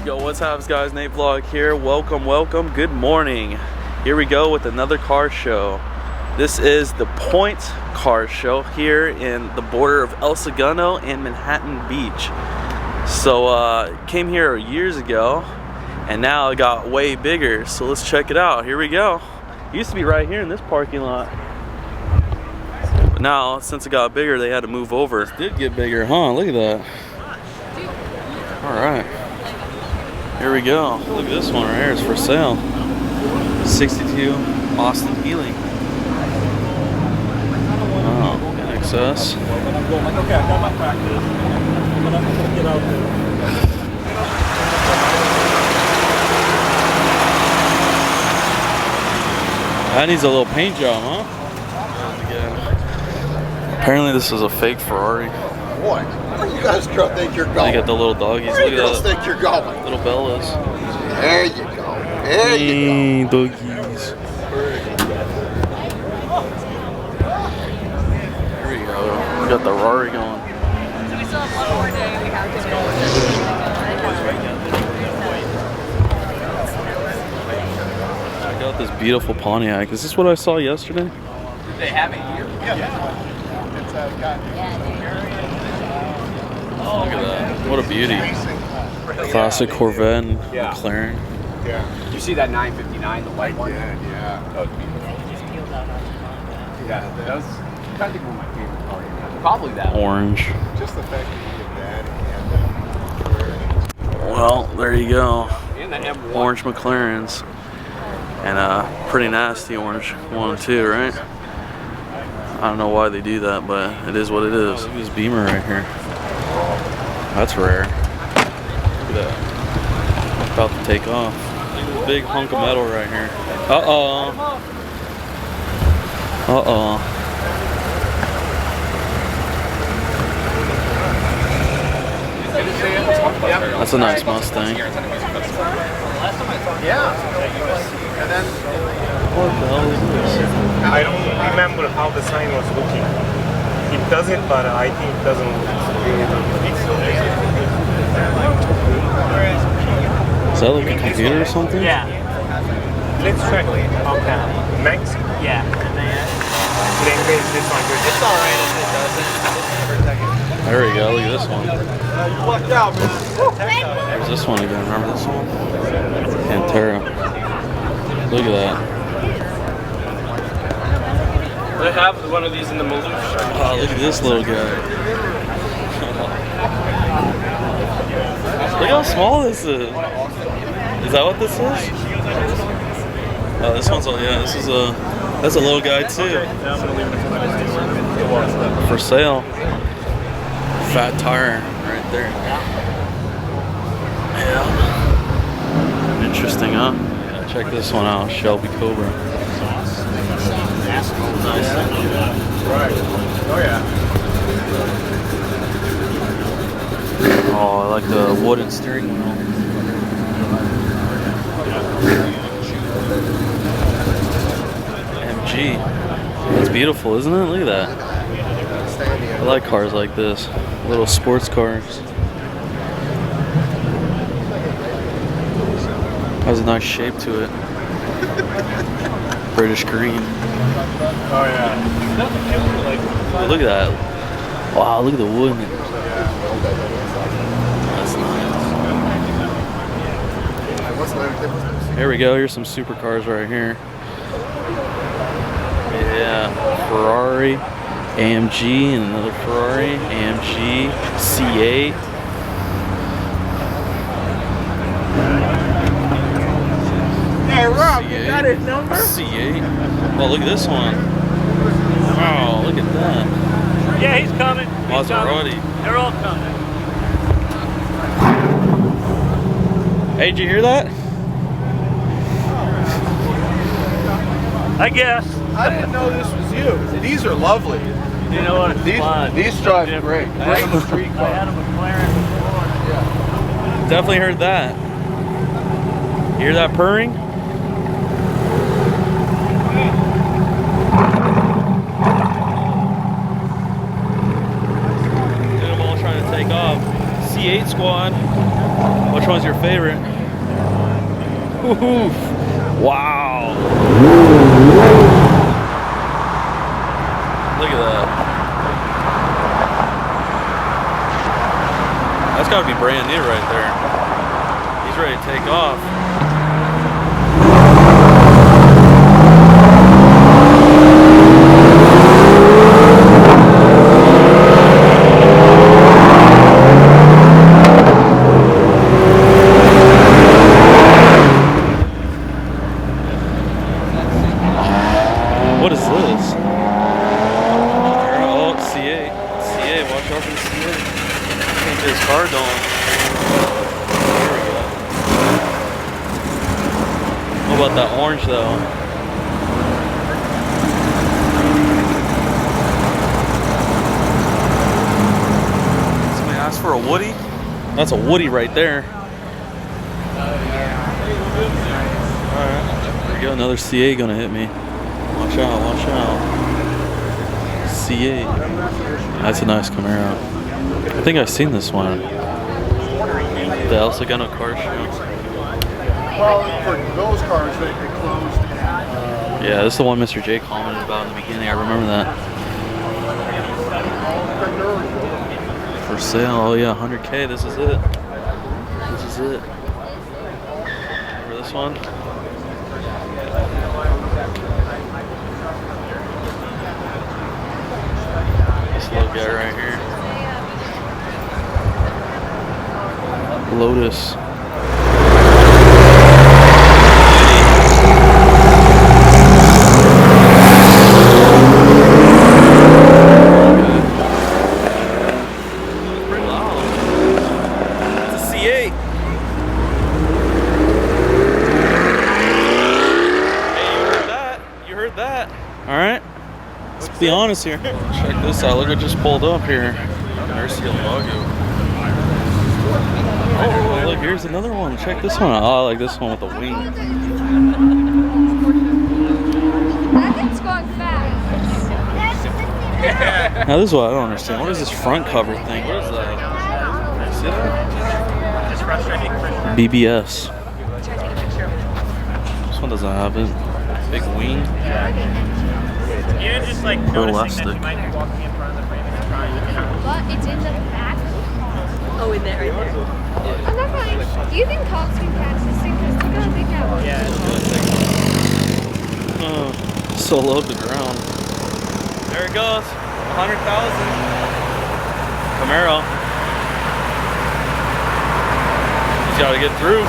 Yo, what's up guys, NateVlog here. Welcome, good morning. Here we go with another car show. This is the Point Car Show here in the border of El Segundo and Manhattan Beach. So came here years ago and now it got way bigger, so let's check it out. Here we go. It used to be right here in this parking lot, but now since it got bigger they had to move over. It did get bigger, huh? Look at that. Alright, here we go. Look at this one right here, it's for sale. 62 Austin Healy. Oh, NXS. That needs a little paint job, huh? Apparently this is a fake Ferrari. What? You guys think you're going? They got the little doggies. Look at that. Think you're going? Little Bellas. There you go. There you go. Doggies. There we go. We got the Rari going. So we still have one more day. We have to go. Check out this beautiful Pontiac. Is this what I saw yesterday? Did they have it here? Yeah. Look at that. What a beauty. Classic Corvette and McLaren. Yeah. You see that 959, the white one? Yeah. That was beautiful. Yeah, that was kind of one of my favorite cars. Probably that Orange. Just the fact that you did that Well, there you go. and the M1. Orange McLarens. And pretty nasty orange one too, right? I don't know why they do that, but it is what it is. Look at this Beamer right here. That's rare. Look at that. About to take off. Look at this big hunk of metal right here. Uh-oh. Uh-oh. That's a nice Mustang. Yeah. And then What the hell is this? I don't remember how the sign was looking. It doesn't, but I think it doesn't look. Is that like a computer or something? Yeah. Let's check. Okay. Next. Yeah. Then this one good. It's alright if it doesn't. There we go, look at this one. you lucked out, man. There's this one again, remember this one? Pantera. Look at that. They have one of these in the Maloof. Oh, look at this little guy. Look how small this is. Is that what this is? Oh, this one's, yeah, this is that's a little guy too. For sale. Fat tire right there. Yeah. Interesting, huh? Yeah, check this one out, Shelby Cobra. Nice. Right. Oh yeah. Oh, I like the wooden steering wheel. MG. That's beautiful, isn't it? Look at that. I like cars like this. Little sports cars. Has a nice shape to it. British green. Oh yeah. Look at that. Wow, look at the wood. That's nice. Here we go. Here's some supercars right here. Yeah, Ferrari, AMG, and another Ferrari, AMG, C8. Hey Rob, C8. you got his number? C8. Oh, look at this one. Oh, look at that. Yeah, he's coming. Maserati. They're all coming. Hey, did you hear that? I guess. I didn't know this was you. These are lovely. You know what? These drive great. Great street I had a car. McLaren before. Definitely heard that. You hear that purring? Get them all trying to take off. C8 squad. What Which one's your favorite? Ooh, wow. Look at that. That's gotta be brand new right there. He's ready to take off. What is this? Oh, C8. C8, watch out for the C8. Can't get his car going. There we go. What about that orange though? Somebody asked for a Woody? That's a Woody right there. Alright, there we go, another C8 gonna hit me. Watch out, watch out. C8. That's a nice Camaro. I think I've seen this one. The El Segundo car show. Well, for those cars, they closed. Yeah, this is the one Mr. J commented about in the beginning. I remember that. For sale, oh yeah, 100K. This is it. This is it. Remember this one? This little guy right here. Lotus. Pretty loud. It's a C8. Hey, you heard that? You heard that? All right. Let's be honest here. Check this out. Look what just pulled up here. Oh, look, here's another one. Check this one out. Oh, I like this one with the wing. That thing's going fast. Now, this is what I don't understand. What is this front cover thing? What is that? See that? BBS. This one doesn't have it. Big wing. You're just like Elastic. noticing that you might be walking in front of the frame and trying to But it's in the back. Oh, in there, right there. I'm not fine. Do you think cops can catch this thing? Because look how big that was. Yeah. Oh, so low to the ground. There it goes. 100,000. Camaro. He's got to get through.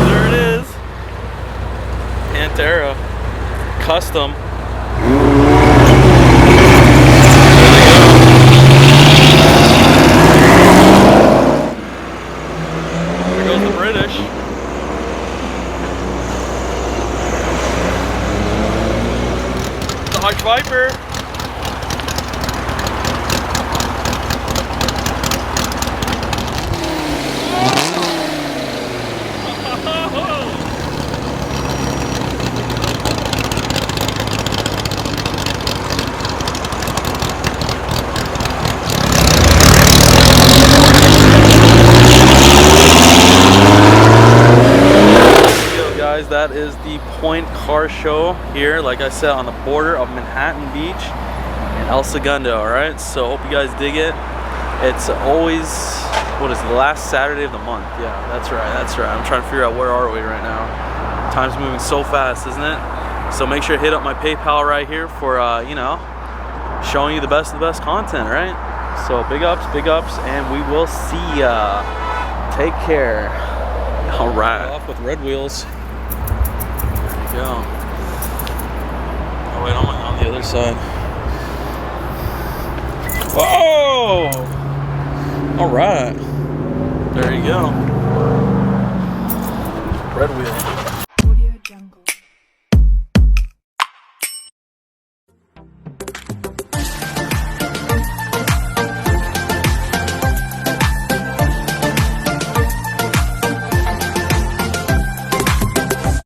There it is. Pantera. Custom. There goes the British. Dodge Viper. That is the Point Car Show here, like I said, on the border of Manhattan Beach and El Segundo. All right, so hope you guys dig it. It's always, what is it, the last Saturday of the month? Yeah, that's right, that's right. I'm trying to figure out where are we right now. Time's moving so fast, isn't it? So make sure to hit up my PayPal right here for you know, showing you the best of the best content, right? So big ups, and we will see ya. Take care. All right. Off with red wheels. Go. Oh wait, I'm on the other side. Whoa! All right. There you go. Red wheel.